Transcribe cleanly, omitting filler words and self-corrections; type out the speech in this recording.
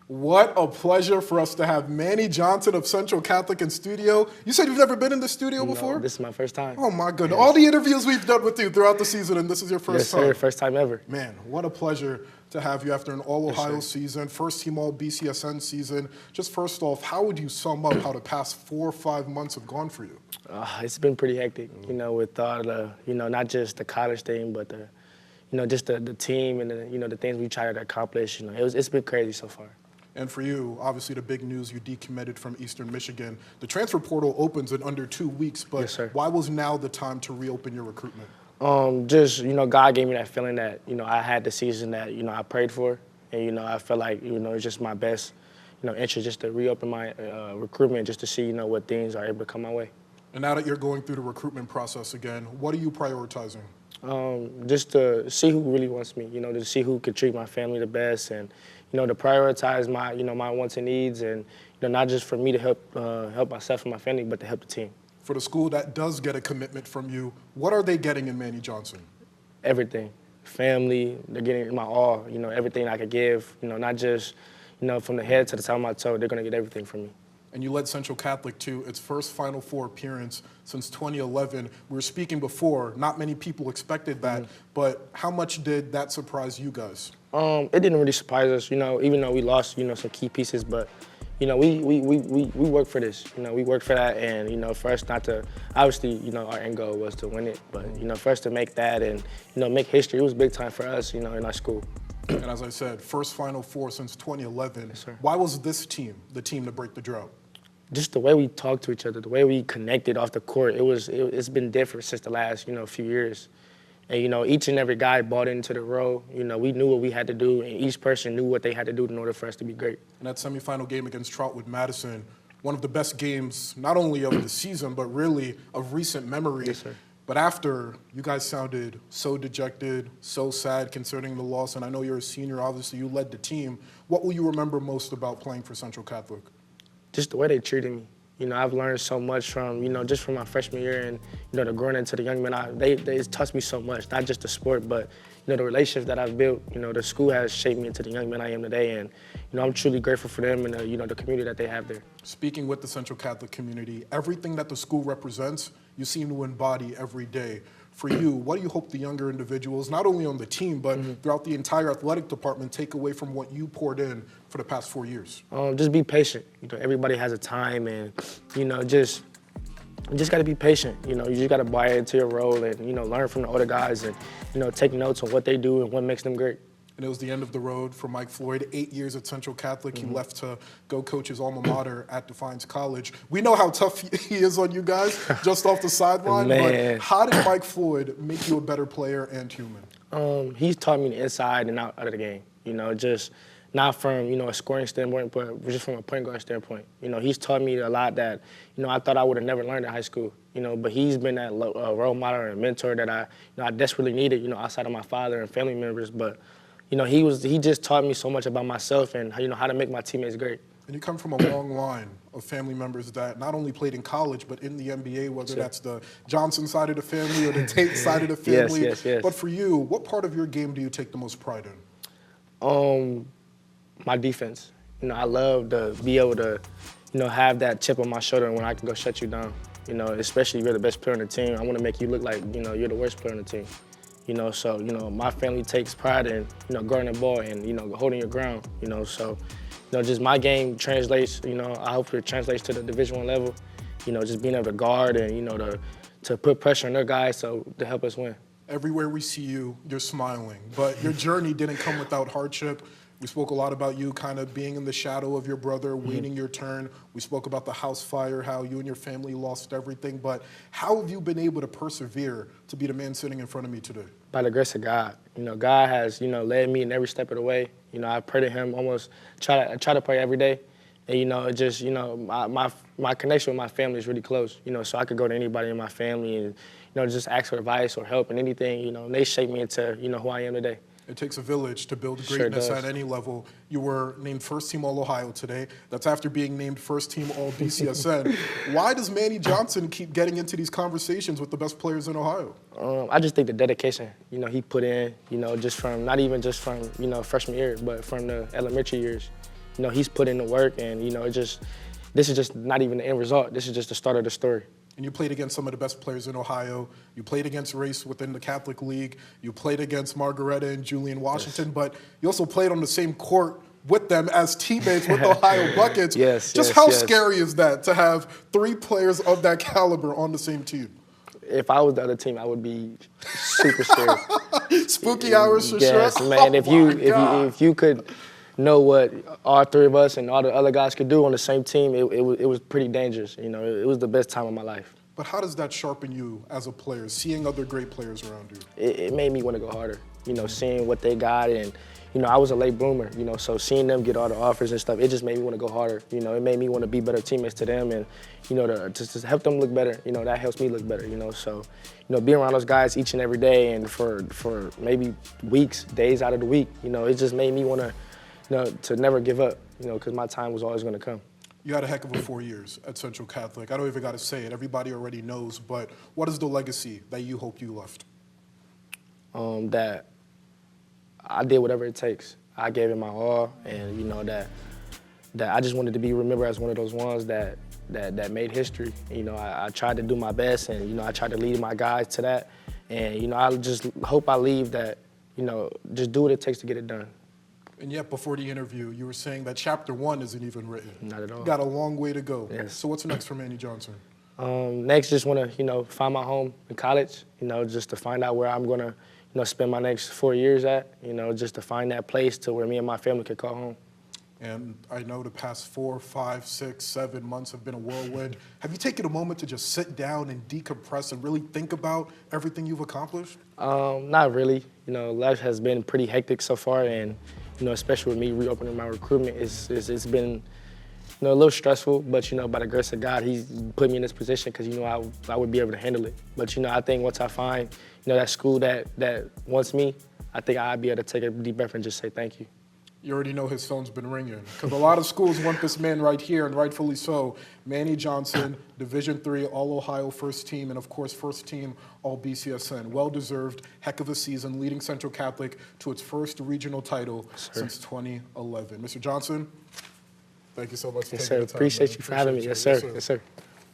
What a pleasure for us to have Manny Johnson of Central Catholic in studio. You said you've never been in the studio before? This is my first time. Oh my goodness. All the interviews we've done with you throughout the season, and this is your first time. Yes, sir. First time ever. Man, what a pleasure to have you after an All-Ohio season, First-Team All-BCSN season. Just first off, how would you sum up how the past 4 or 5 months have gone for you? It's been pretty hectic, with all the, not just the college thing, but just the team and the things we tried to accomplish. It's been crazy so far. And for you, obviously the big news, you decommitted from Eastern Michigan. The transfer portal opens in under 2 weeks, but yes, why was now the time to reopen your recruitment? God gave me that feeling that, I had the season that, I prayed for. And, I felt like, it's just my best, interest just to reopen my recruitment just to see, what things are able to come my way. And now that you're going through the recruitment process again, what are you prioritizing? Just to see who really wants me, to see who could treat my family the best and, to prioritize my, my wants and needs and, not just for me to help myself and my family, but to help the team. For the school that does get a commitment from you, what are they getting in Manny Johnson? Everything. Family, they're getting my all, everything I could give, not just, from the head to the top of my toe, they're going to get everything from me. And you led Central Catholic to its first Final Four appearance since 2011. We were speaking before, not many people expected that, but how much did that surprise you guys? It didn't really surprise us, even though we lost, some key pieces, but, we worked for this, we worked for that, and, for us not to, obviously, our end goal was to win it, but, for us to make that and, make history, it was big time for us, in our school. And as I said, first Final Four since 2011. Yes, sir. Why was this team the team to break the drought? Just the way we talked to each other, the way we connected off the court, it's been different since the last, few years. And, each and every guy bought into the role. We knew what we had to do, and each person knew what they had to do in order for us to be great. And that semifinal game against Trotwood Madison, one of the best games, not only of the season, but really of recent memory. Yes, sir. But after, you guys sounded so dejected, so sad concerning the loss, and I know you're a senior, obviously you led the team. What will you remember most about playing for Central Catholic? Just the way they treated me. I've learned so much from, just from my freshman year and, the growing into the young men. They taught me so much, not just the sport, but, the relationships that I've built. The school has shaped me into the young man I am today, and, I'm truly grateful for them and, the community that they have there. Speaking with the Central Catholic community, everything that the school represents, you seem to embody every day. For you, what do you hope the younger individuals, not only on the team, but throughout the entire athletic department, take away from what you poured in for the past 4 years? Just be patient. Everybody has a time, and, just got to be patient. You just got to buy into your role and, learn from the older guys and, take notes on what they do and what makes them great. And it was the end of the road for Mike Floyd. 8 years at Central Catholic. He left to go coach his alma mater at Defiance College. We know how tough he is on you guys just off the sideline, but how did Mike Floyd make you a better player and human? He's taught me the inside and out of the game. Just not from, a scoring standpoint, but just from a point guard standpoint. He's taught me a lot that, I thought I would have never learned in high school. But he's been that role model and mentor that I desperately needed, outside of my father and family members. But he just taught me so much about myself and how to make my teammates great. And you come from a long line of family members that not only played in college, but in the NBA, whether that's the Johnson side of the family or the Tate side of the family. Yes. But for you, what part of your game do you take the most pride in? My defense. I love to be able to, have that chip on my shoulder when I can go shut you down. Especially if you're the best player on the team. I want to make you look like, you're the worst player on the team. So, my family takes pride in, guarding the ball and, holding your ground, So, just my game translates, I hope it translates to the Division I level, just being able to guard and, to put pressure on their guys to help us win. Everywhere we see you, you're smiling, but your journey didn't come without hardship. We spoke a lot about you kind of being in the shadow of your brother, waiting your turn. We spoke about the house fire, how you and your family lost everything. But how have you been able to persevere to be the man sitting in front of me today? By the grace of God. God has, led me in every step of the way. I pray to him almost, I try to pray every day. And, just, my connection with my family is really close, so I could go to anybody in my family and, just ask for advice or help and anything, and they shape me into, who I am today. It takes a village to build greatness at any level. You were named First-Team All-Ohio today. That's after being named First-Team All-BCSN. Why does Manny Johnson keep getting into these conversations with the best players in Ohio? I just think the dedication, he put in, just from, not even just from, freshman year, but from the elementary years. you know, he's put in the work, and, you know, this is just not even the end result. This is just the start of the story. And you played against some of the best players in Ohio. You played against race within the Catholic League. You played against Margaretta and Julian Washington, but you also played on the same court with them as teammates with Ohio Buckets. Just how scary is that to have 3 players of that caliber on the same team? If I was the other team, I would be super scared. Spooky hours for sure. Yes, man. If you could know what all 3 of us and all the other guys could do on the same team, it was pretty dangerous. You know, it was the best time of my life. But how does that sharpen you as a player, seeing other great players around you? It made me want to go harder. You know, seeing what they got, and you know, I was a late bloomer. You know, so seeing them get all the offers and stuff, it just made me want to go harder. You know, it made me want to be better teammates to them, and you know, to help them look better. You know, that helps me look better. You know, so you know, being around those guys each and every day, and for maybe weeks, days out of the week, you know, it just made me want to, you know, to never give up. You know, because my time was always going to come. You had a heck of a 4 years at Central Catholic. I don't even got to say it. Everybody already knows. But what is the legacy that you hope you left? That I did whatever it takes. I gave it my all, and you know that I just wanted to be remembered as one of those ones that made history. You know, I tried to do my best, and you know, I tried to lead my guys to that. And you know, I just hope I leave that. You know, just do what it takes to get it done. And yet, before the interview, you were saying that chapter 1 isn't even written. Not at all. You got a long way to go. Yes. So what's next for Manny Johnson? Next, just want to, you know, find my home in college. You know, just to find out where I'm gonna, you know, spend my next 4 years at. You know, just to find that place to where me and my family could call home. And I know the past 4, 5, 6, 7 months have been a whirlwind. Have you taken a moment to just sit down and decompress and really think about everything you've accomplished? Not really. You know, life has been pretty hectic so far, and you know, especially with me reopening my recruitment, it's been, you know, a little stressful. But you know, by the grace of God, He's put me in this position because you know I would be able to handle it. But you know, I think once I find, you know, that school that wants me, I think I'd be able to take a deep breath and just say thank you. You already know his phone's been ringing because a lot of schools want this man right here, and rightfully so. Manny Johnson, Division III All-Ohio First Team, and of course First-Team All-BCSN. Well-deserved, heck of a season, leading Central Catholic to its first regional title since 2011. Mr. Johnson, thank you so much for taking the time. Appreciate you for having me. Yes, sir. Yes, sir.